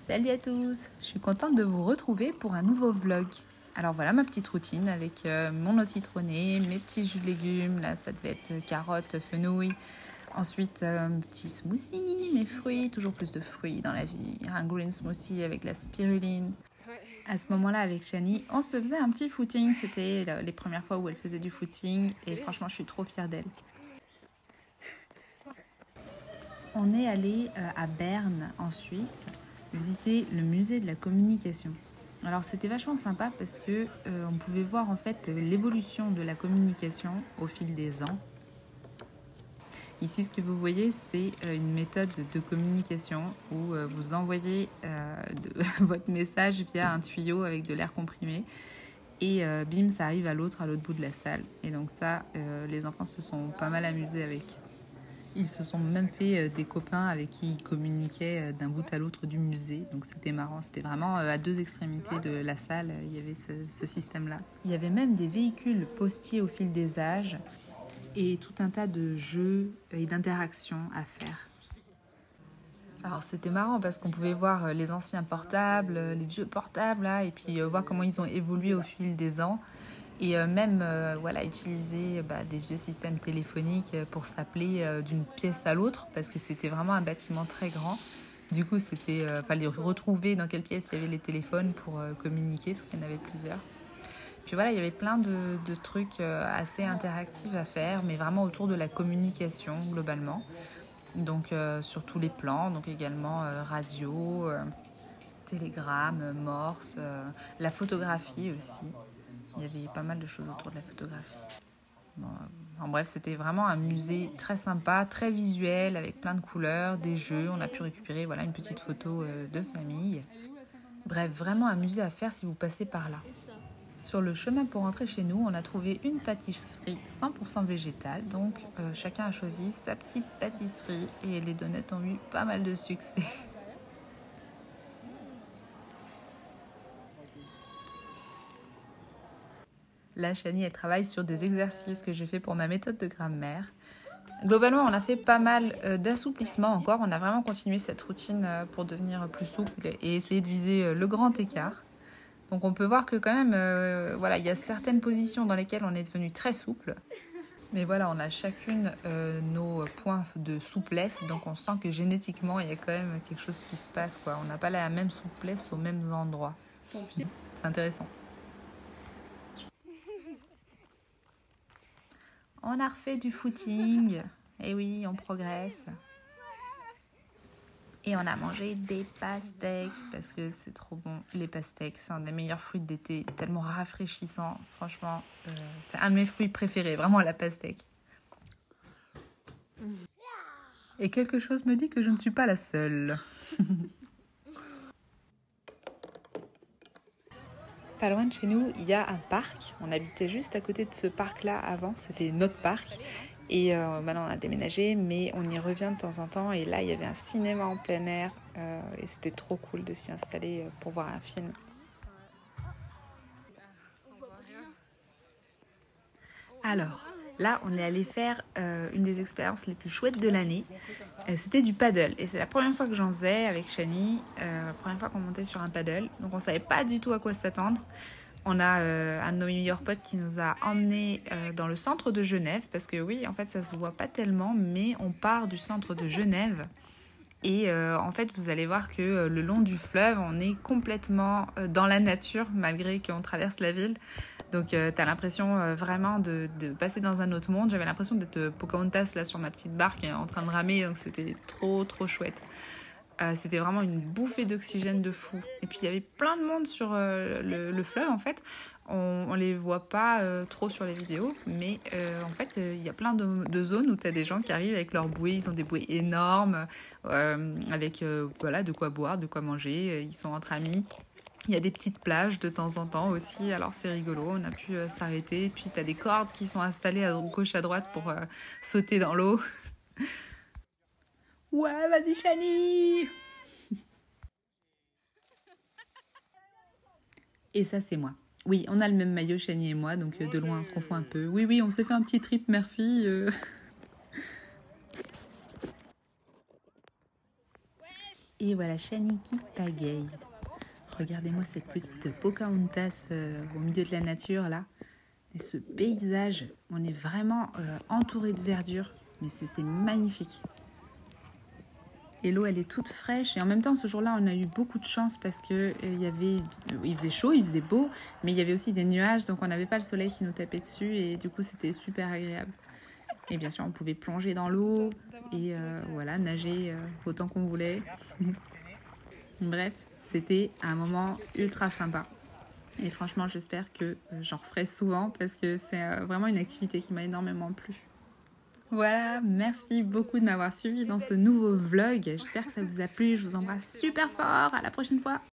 Salut à tous, je suis contente de vous retrouver pour un nouveau vlog. Alors voilà ma petite routine avec mon eau citronnée, mes petits jus de légumes, là ça devait être carottes, fenouil. Ensuite petit smoothie, mes fruits, toujours plus de fruits dans la vie, un green smoothie avec la spiruline. À ce moment-là avec Shani, on se faisait un petit footing, c'était les premières fois où elle faisait du footing et franchement je suis trop fière d'elle. On est allé à Berne en Suisse visiter le musée de la communication. Alors c'était vachement sympa parce que on pouvait voir en fait l'évolution de la communication au fil des ans. Ici ce que vous voyez c'est une méthode de communication où vous envoyez votre message via un tuyau avec de l'air comprimé et bim ça arrive à l'autre bout de la salle. Et donc ça les enfants se sont pas mal amusés avec. Ils se sont même fait des copains avec qui ils communiquaient d'un bout à l'autre du musée. Donc c'était marrant. C'était vraiment à deux extrémités de la salle. Il y avait ce système-là. Il y avait même des véhicules postiers au fil des âges et tout un tas de jeux et d'interactions à faire. Alors c'était marrant parce qu'on pouvait voir les anciens portables, les vieux portables là, et puis voir comment ils ont évolué au fil des ans. Et même voilà, utiliser des vieux systèmes téléphoniques pour s'appeler d'une pièce à l'autre parce que c'était vraiment un bâtiment très grand. Du coup, c'était fallait retrouver dans quelle pièce il y avait les téléphones pour communiquer parce qu'il y en avait plusieurs. Puis voilà, il y avait plein de trucs assez interactifs à faire, mais vraiment autour de la communication globalement. Donc sur tous les plans, donc également radio, télégramme, morse, la photographie aussi. Il y avait pas mal de choses autour de la photographie. Bon, en bref, c'était vraiment un musée très sympa, très visuel, avec plein de couleurs, des jeux. On a pu récupérer voilà, une petite photo de famille. Bref, vraiment un musée à faire si vous passez par là. Sur le chemin pour rentrer chez nous, on a trouvé une pâtisserie 100% végétale. Donc, chacun a choisi sa petite pâtisserie et les donuts ont eu pas mal de succès. Là, Shani, elle travaille sur des exercices que j'ai fait pour ma méthode de grammaire. Globalement, on a fait pas mal d'assouplissements encore. On a vraiment continué cette routine pour devenir plus souple et essayer de viser le grand écart. Donc on peut voir que quand même, voilà, il y a certaines positions dans lesquelles on est devenu très souple. Mais voilà, on a chacune nos points de souplesse. Donc on sent que génétiquement, il y a quand même quelque chose qui se passe, quoi. On n'a pas la même souplesse aux mêmes endroits. C'est intéressant. On a refait du footing. Et oui, on progresse. Et on a mangé des pastèques parce que c'est trop bon. Les pastèques, c'est un des meilleurs fruits d'été, tellement rafraîchissant. Franchement, c'est un de mes fruits préférés, vraiment la pastèque. Et quelque chose me dit que je ne suis pas la seule. Pas loin de chez nous, il y a un parc. On habitait juste à côté de ce parc-là avant, c'était notre parc. Et maintenant on a déménagé, mais on y revient de temps en temps. Et là, il y avait un cinéma en plein air. Et c'était trop cool de s'y installer pour voir un film. Alors, là, on est allé faire une des expériences les plus chouettes de l'année. C'était du paddle. Et c'est la première fois que j'en faisais avec Shani. La première fois qu'on montait sur un paddle. Donc, on savait pas du tout à quoi s'attendre. On a un de nos meilleurs potes qui nous a emmenés dans le centre de Genève. Parce que oui, en fait, ça se voit pas tellement. Mais on part du centre de Genève. Et en fait, vous allez voir que le long du fleuve, on est complètement dans la nature, malgré qu'on traverse la ville. Donc, tu as l'impression vraiment de passer dans un autre monde. J'avais l'impression d'être Pocahontas là sur ma petite barque en train de ramer. Donc, c'était trop, trop chouette. C'était vraiment une bouffée d'oxygène de fou. Et puis, il y avait plein de monde sur le fleuve, en fait. On les voit pas trop sur les vidéos, mais en fait, il y a plein de zones où tu as des gens qui arrivent avec leurs bouées. Ils ont des bouées énormes, avec voilà, de quoi boire, de quoi manger. Ils sont entre amis. Il y a des petites plages de temps en temps aussi, alors c'est rigolo, on a pu s'arrêter. Et puis tu as des cordes qui sont installées à gauche à droite pour sauter dans l'eau. Ouais, vas-y Shani. Et ça c'est moi. Oui, on a le même maillot, Shani et moi, donc de loin on se confond un peu. Oui, oui, on s'est fait un petit trip mère-fille. Et voilà, Shani qui pagaille. Regardez-moi cette petite Pocahontas au milieu de la nature là. Et ce paysage, on est vraiment entouré de verdure, mais c'est magnifique. Et l'eau, elle est toute fraîche. Et en même temps, ce jour-là, on a eu beaucoup de chance parce que il faisait chaud, il faisait beau, mais il y avait aussi des nuages, donc on n'avait pas le soleil qui nous tapait dessus. Et du coup, c'était super agréable. Et bien sûr, on pouvait plonger dans l'eau et voilà, nager autant qu'on voulait. Bref, c'était un moment ultra sympa. Et franchement, j'espère que j'en referai souvent parce que c'est vraiment une activité qui m'a énormément plu. Voilà, merci beaucoup de m'avoir suivi dans ce nouveau vlog. J'espère que ça vous a plu. Je vous embrasse super fort. À la prochaine fois.